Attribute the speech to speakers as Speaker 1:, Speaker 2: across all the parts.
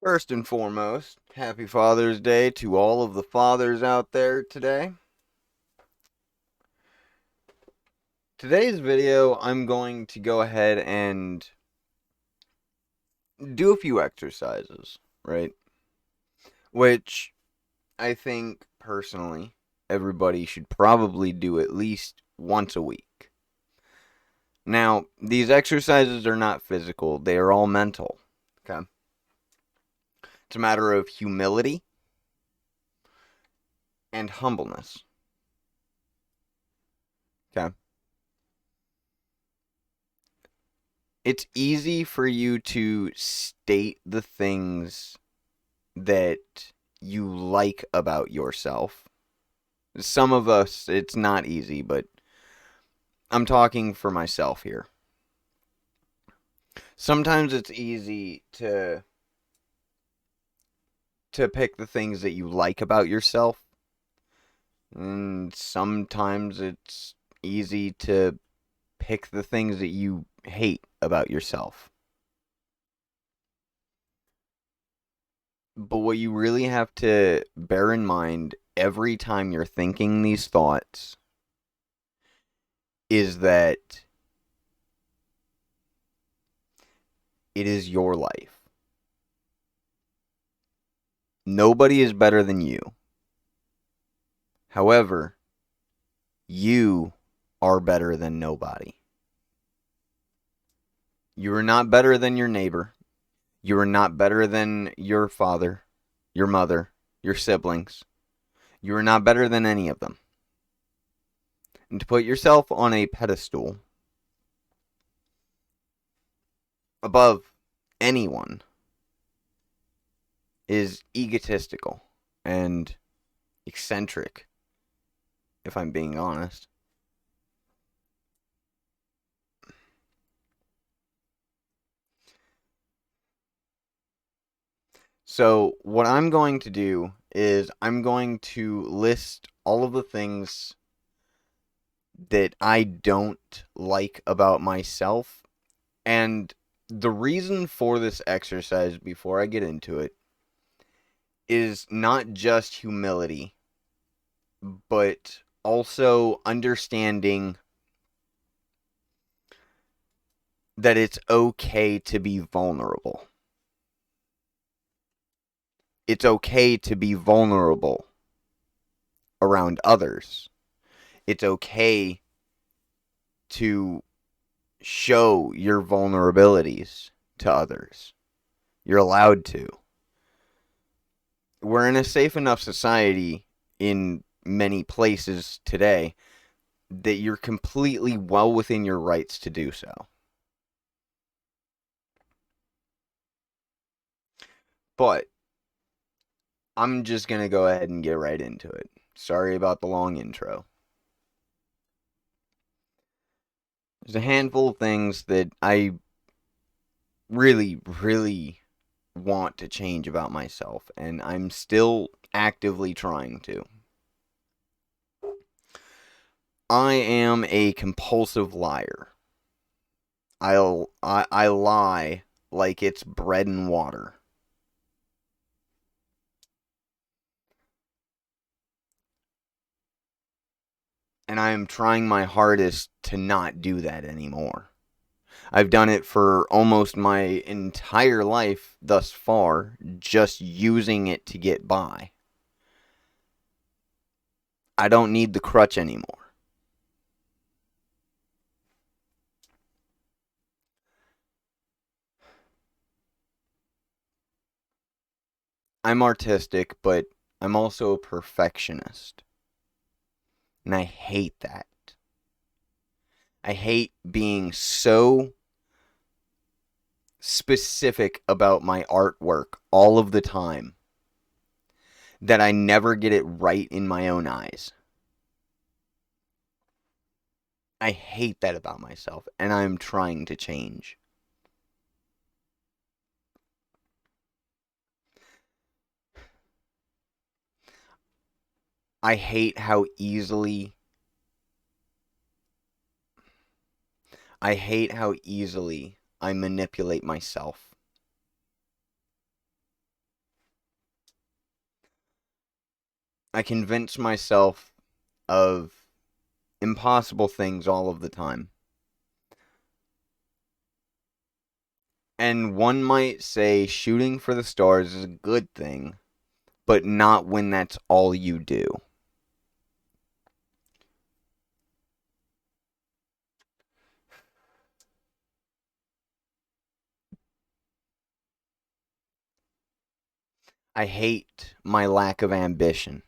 Speaker 1: First and foremost, happy Father's Day to all of the fathers out there today. Today's video, I'm going to go ahead and do a few exercises, right? Which I think personally everybody should probably do at least once a week. Now, these exercises are not physical, they are all mental. Okay? It's a matter of humility and humbleness. Okay? It's easy for you to state the things that you like about yourself. Some of us, it's not easy, but I'm talking for myself here. Sometimes it's easy to pick the things that you like about yourself, and sometimes it's easy to pick the things that you hate about yourself. But what you really have to bear in mind every time you're thinking these thoughts is that it is your life. Nobody is better than you. However, you are better than nobody. You are not better than your neighbor. You are not better than your father, your mother, your siblings. You are not better than any of them. And to put yourself on a pedestal above anyone is egotistical and eccentric, if I'm being honest. So, what I'm going to do is I'm going to list all of the things that I don't like about myself. And the reason for this exercise, before I get into it, is not just humility, but also understanding that it's okay to be vulnerable. It's okay to be vulnerable around others. It's okay to show your vulnerabilities to others. You're allowed to. We're in a safe enough society in many places today that you're completely well within your rights to do so. But I'm just going to go ahead and get right into it. Sorry about the long intro. There's a handful of things that I really want to change about myself, and I'm still actively trying to. I am a compulsive liar. I lie like it's bread and water. And I am trying my hardest to not do that anymore. I've done it for almost my entire life thus far, just using it to get by. I don't need the crutch anymore. I'm artistic, but I'm also a perfectionist. And I hate that. I hate being so specific about my artwork all of the time that I never get it right in my own eyes. I hate that about myself, and I'm trying to change. I hate how easily I manipulate myself. I convince myself of impossible things all of the time. And one might say shooting for the stars is a good thing, but not when that's all you do. I hate my lack of ambition,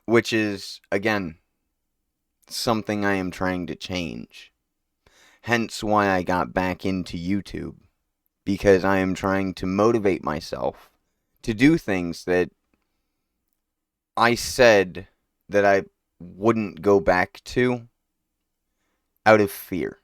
Speaker 1: which is, again, something I am trying to change. Hence why I got back into YouTube, because I am trying to motivate myself to do things that I said that I wouldn't go back to out of fear.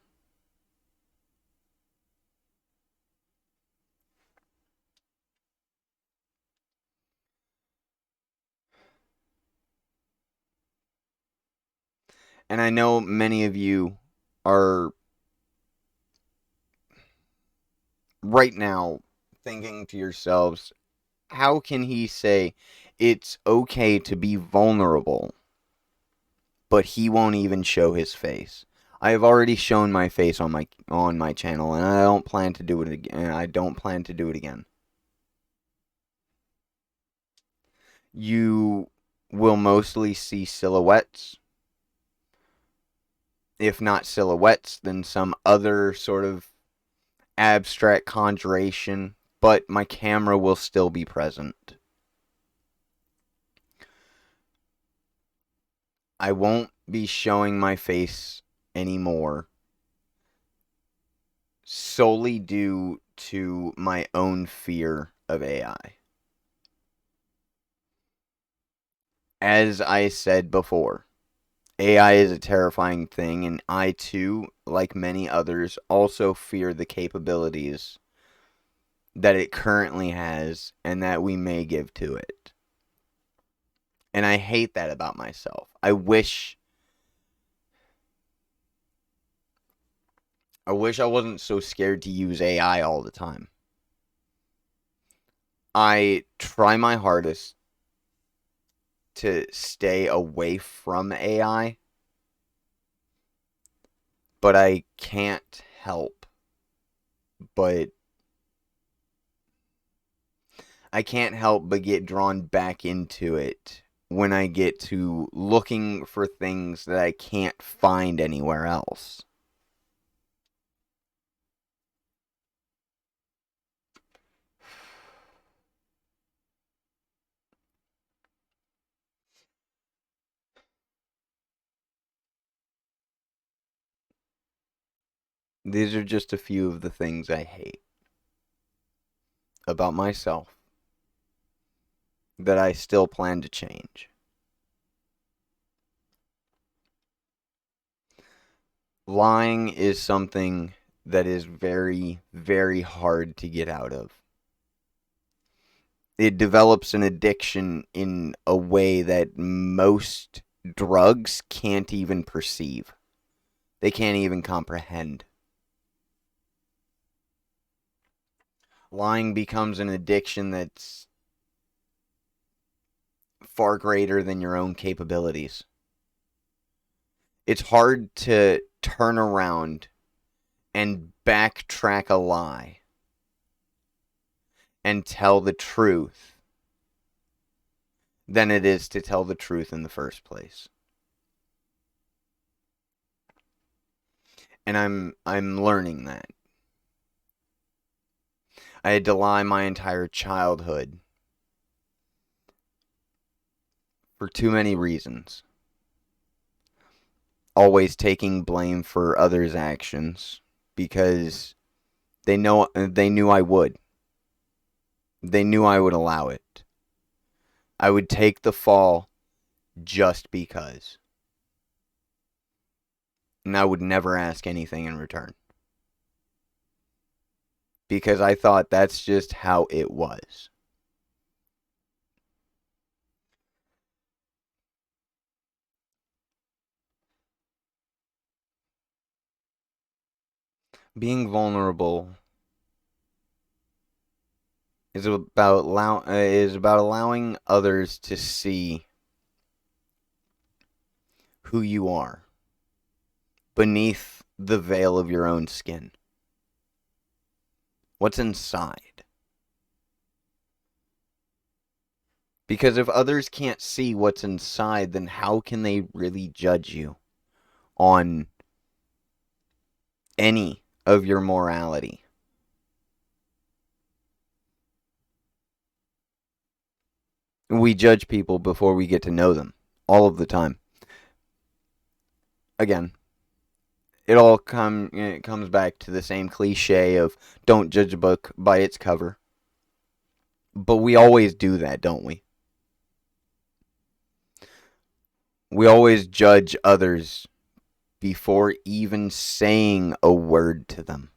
Speaker 1: And I know many of you are right now thinking to yourselves, how can he say it's okay to be vulnerable, but he won't even show his face? I have already shown my face on my channel, and I don't plan to do it again. I don't plan to do it again. You will mostly see silhouettes. If not silhouettes, then some other sort of abstract conjuration, but my camera will still be present. I won't be showing my face anymore solely due to my own fear of AI. As I said before, AI is a terrifying thing, and I too, like many others, also fear the capabilities that it currently has and that we may give to it. And I hate that about myself. I wish I wasn't so scared to use AI all the time. I try my hardest to stay away from AI, but I can't help but get drawn back into it when I get to looking for things that I can't find anywhere else. These are just a few of the things I hate about myself that I still plan to change. Lying is something that is very, very hard to get out of. It develops an addiction in a way that most drugs can't even perceive. They can't even comprehend. Lying becomes an addiction that's far greater than your own capabilities. It's hard to turn around and backtrack a lie and tell the truth than it is to tell the truth in the first place. And I'm learning that. I had to lie my entire childhood for too many reasons. Always taking blame for others' actions because they knew I would. They knew I would allow it. I would take the fall just because. And I would never ask anything in return. Because I thought that's just how it was. Being vulnerable is about allowing others to see who you are beneath the veil of your own skin. What's inside? Because if others can't see what's inside, then how can they really judge you on any of your morality? We judge people before we get to know them, all of the time. Again, it comes back to the same cliche of don't judge a book by its cover. But we always do that, don't we? We always judge others before even saying a word to them.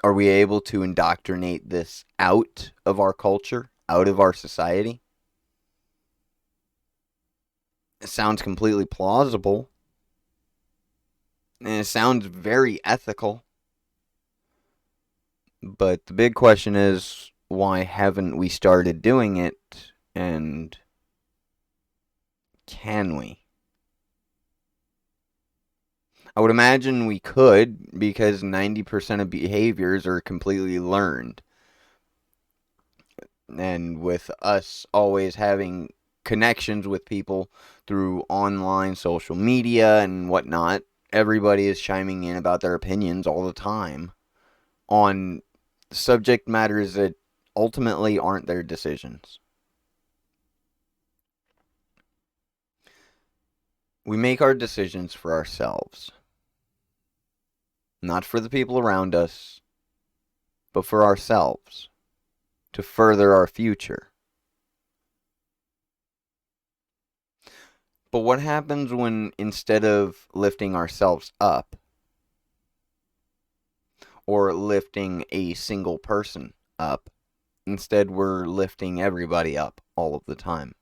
Speaker 1: Are we able to indoctrinate this out of our culture, out of our society? It sounds completely plausible. And it sounds very ethical. But the big question is, why haven't we started doing it? And can we? I would imagine we could, because 90% of behaviors are completely learned. And with us always having connections with people through online social media and whatnot, everybody is chiming in about their opinions all the time on subject matters that ultimately aren't their decisions. We make our decisions for ourselves, not for the people around us, but for ourselves, to further our future. But what happens when instead of lifting ourselves up, or lifting a single person up, instead we're lifting everybody up all of the time?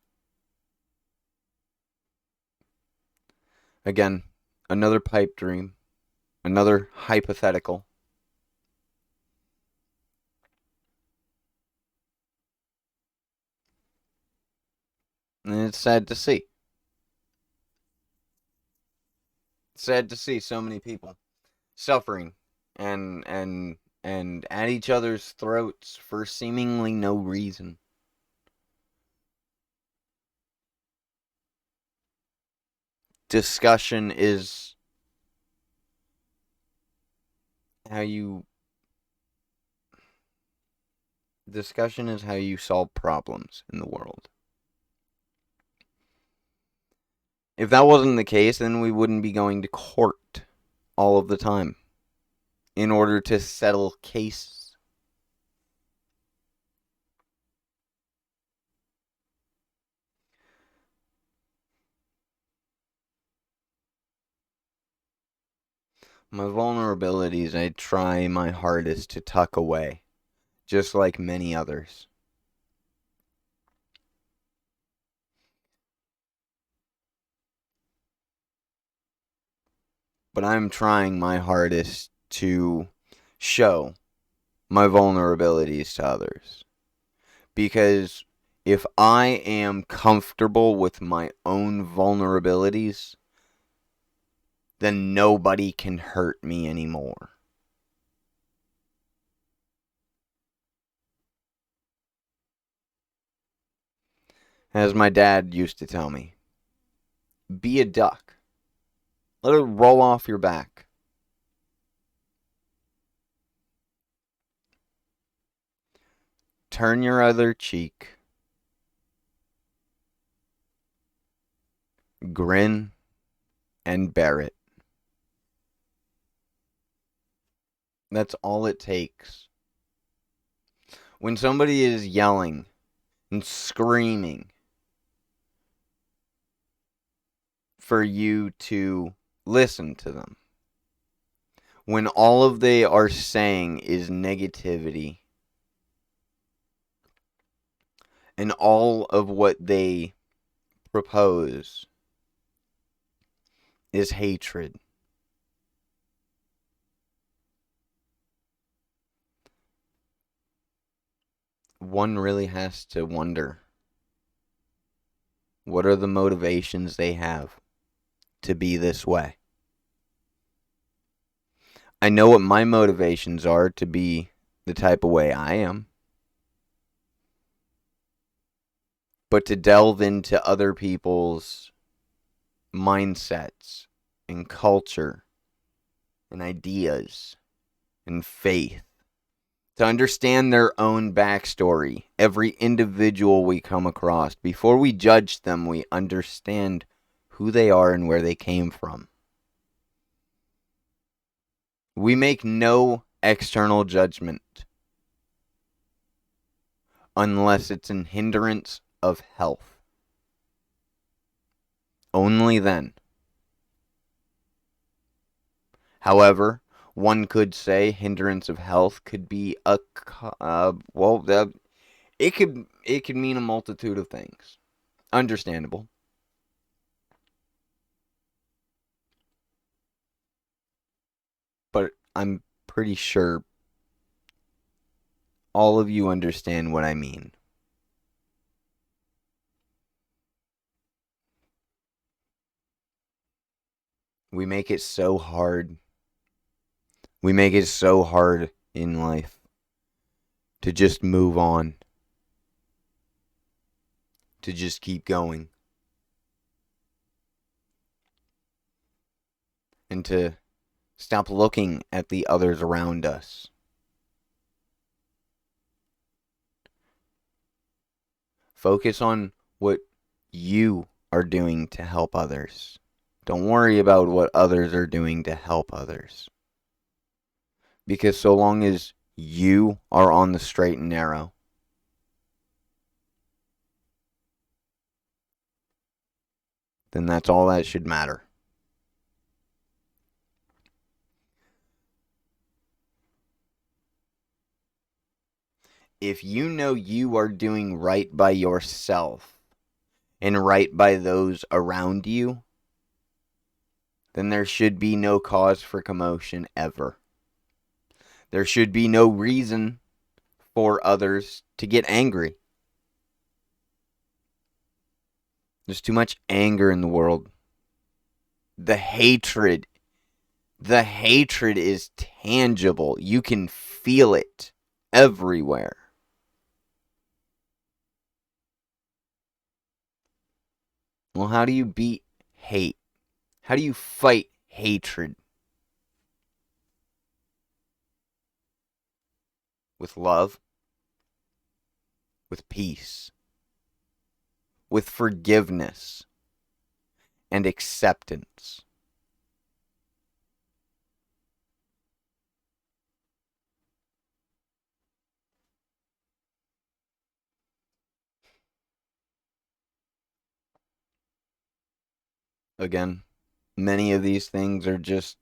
Speaker 1: Again, another pipe dream, another hypothetical. And it's sad to see. It's sad to see so many people suffering and at each other's throats for seemingly no reason. Discussion is how you discussion is how you solve problems in the world. If that wasn't the case, then we wouldn't be going to court all of the time in order to settle cases. My vulnerabilities I try my hardest to tuck away, just like many others. But I'm trying my hardest to show my vulnerabilities to others. Because if I am comfortable with my own vulnerabilities, then nobody can hurt me anymore. As my dad used to tell me, be a duck. Let it roll off your back. Turn your other cheek. Grin and bear it. That's all it takes. When somebody is yelling and screaming for you to listen to them, when all of they are saying is negativity, and all of what they propose is hatred, one really has to wonder, what are the motivations they have to be this way? I know what my motivations are to be the type of way I am. But to delve into other people's mindsets and culture and ideas and faith, to understand their own backstory, every individual we come across, before we judge them, we understand who they are and where they came from. We make no external judgment unless it's an hindrance of health. Only then. However, one could say hindrance of health could be it could mean a multitude of things. Understandable. But I'm pretty sure all of you understand what I mean. We make it so hard. We make it so hard in life to just move on, to just keep going, and to stop looking at the others around us. Focus on what you are doing to help others. Don't worry about what others are doing to help others. Because so long as you are on the straight and narrow, then that's all that should matter. If you know you are doing right by yourself and right by those around you, then there should be no cause for commotion ever. There should be no reason for others to get angry. There's too much anger in the world. The hatred is tangible. You can feel it everywhere. Well, how do you beat hate? How do you fight hatred? With love, with peace, with forgiveness, and acceptance. Again, many of these things are just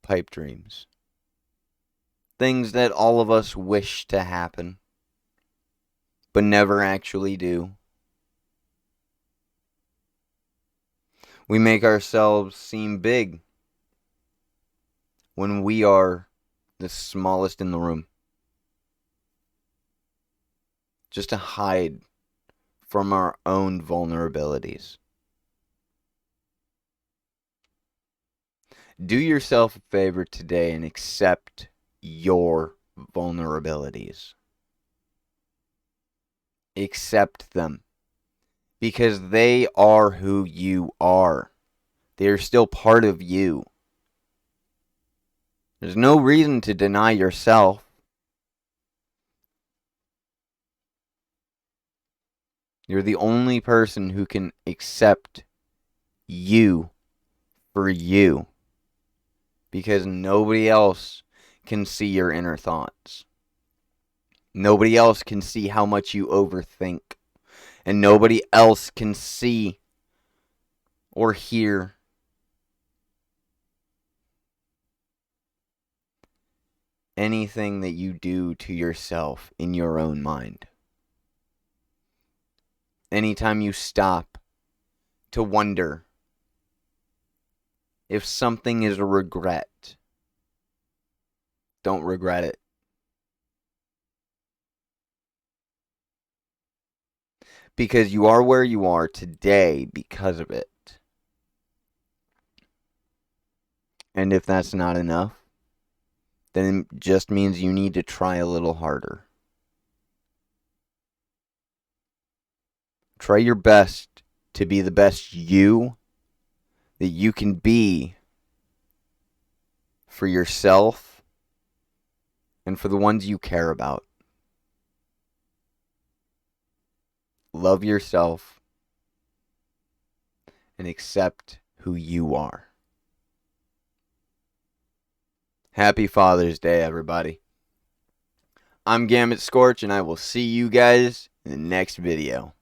Speaker 1: pipe dreams. Things that all of us wish to happen, but never actually do. We make ourselves seem big when we are the smallest in the room, just to hide from our own vulnerabilities. Do yourself a favor today and accept your vulnerabilities. Accept them, because they are who you are. They are still part of you. There's no reason to deny yourself. You're the only person who can accept you for you, because nobody else can see your inner thoughts. Nobody else can see how much you overthink, and nobody else can see or hear anything that you do to yourself in your own mind. Anytime you stop to wonder if something is a regret, don't regret it. Because you are where you are today because of it. And if that's not enough, then it just means you need to try a little harder. Try your best to be the best you that you can be for yourself and for the ones you care about. Love yourself and accept who you are. Happy Father's Day, everybody. I'm Gamut Scorch, and I will see you guys in the next video.